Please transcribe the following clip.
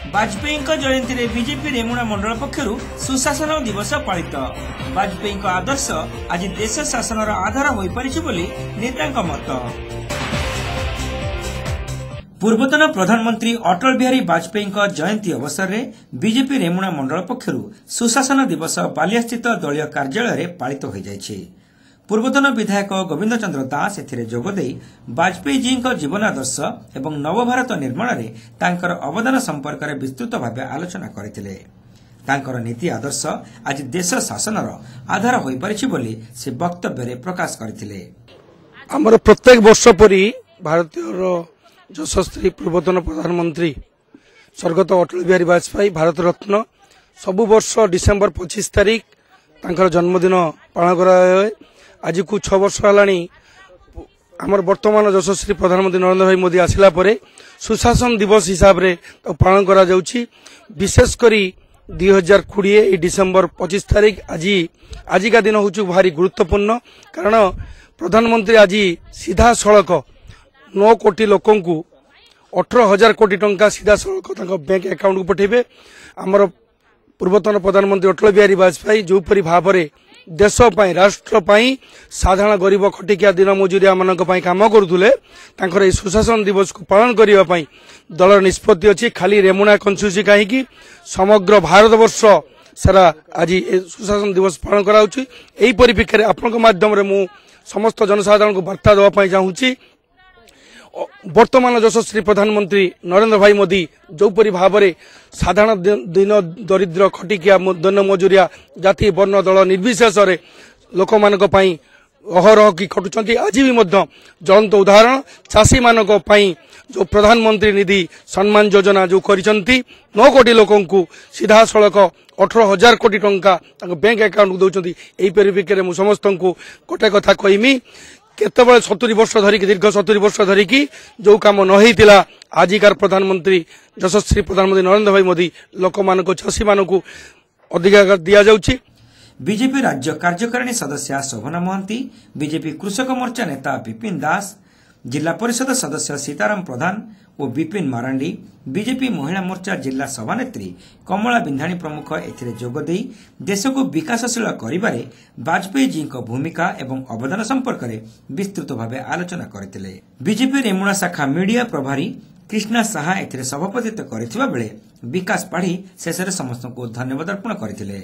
वाजपेयी जयंती में बीजेपी रेमुणा मंडल पक्षर सुशासन दिवस पालित। वाजपेयी आदर्श आज देश शासन आधार हो पारि नेता मत। पूर्वतन प्रधानमंत्री अटल बिहारी वाजपेयी जयंती अवसर में बीजेपी रेमुणा मंडल पक्षर सुशासन दिवस बालियास्थित दलीय कार्यालय पालित हो जाइछि। पूर्वतन विधायक गोविंद चंद्र दास एथिरे जोगदे वाजपेयी जी जीवन आदर्श एवं नवभारत निर्माण में तांकर अवदान संपर्क में विस्तृत भाव आलोचना करथिले। तांकर नीति आदर्श आज देश शासन आधार हो पारिछि बोली से वक्तव्य में प्रकाश करथिले। हमर प्रत्येक वर्ष परी भारतीय यशस्वी पूर्वतन प्रधानमंत्री स्वर्गत अटल बिहारी वाजपेयी भारत रत्न सबु वर्ष डिसेम्बर 25 तारिख तांकर जन्मदिन पालन कराए। आज को 6 वर्ष है आमर वर्तमान यशस्वी प्रधानमंत्री नरेंद्र भाई मोदी आसिला परे सुशासन दिवस हिसाब रे पालन करा जाउछि। विशेषकर 2020 डिसेम्बर 25 तारिख आज का दिन हूँ भारी गुरुत्वपूर्ण, कारण प्रधानमंत्री आज सीधा सड़क 9 कोटी लोकों को 18,000 कोटी टंका सीधा सड़क बैंक अकाउंट को पठेबे। आमर पूर्वतन प्रधानमंत्री अटल बिहारी वाजपेयी जो परी भाव में देश पाई राष्ट्र पाई साधारण गरीब खटिकिया दिन मजुरिया मानक पाई काम करुले तांकर सुशासन दिवस को पालन करने पाई दलर निष्पत्ति अच्छी। खाली रेमुणा कन्स्टिट्यूएंसी कहीं समग्र भारत वर्ष सारा आज सुशासन दिवस पालन कराउछि। एही परिप्रेक्षी आपनक माध्यम रे मु समस्त जनसाधारण को वार्ता देवा पाई चाहूछि। वर्तमान यशस्वी प्रधानमंत्री नरेंद्र भाई मोदी जो परी भाव में साधारण दिन दरिद्र खटिकिया दिन मजुरिया जाति वर्ण दल निर्विशेष लोक मानक पई अहरह की खटुचंती। आज भी मध्य ज्वलंत उदाहरण चाषी मानक पई जो प्रधानमंत्री निधि सम्मान योजना जो करिसंती 9 कोटी लोकों को सीधा सड़क 18,000 कोटी टंका बैंक अकाउंट को दौरान। यही परिप्रेक्षी में समस्त को गोटे कथा कहमी केतबळे 70 वर्ष धरिकी दीर्घ 70 वर्ष धरिकी जो काम न होइतिला आजिकार प्रधानमंत्री यशस्वी प्रधानमंत्री नरेंद्र भाई मोदी लोक मानक चाषी मानक अधिकार दिया जाउछि। बीजेपी राज्य कार्यकारिणी सदस्य शोभना महंती, बीजेपी कृषक मोर्चा नेता विपिन दास, जिला परिषद सदस्य सीताराम प्रधान और विपिन मारांडी, बीजेपी महिला मोर्चा जिला सभानेत्री कमला बिंधाणी प्रमुख एथिरे जोगदे देश को विकासशील करिबारे वाजपेयी जी भूमिका एवं अवदान संपर्क में विस्तृत भाव आलोचना करथिले। बीजेपी रेमुणा शाखा मीडिया प्रभारी कृष्णा साहा एथिरे सभापतित्व करथिबा बेले विकास पाढ़ी शेष समस्त को धन्यवाद अर्पण करथिले।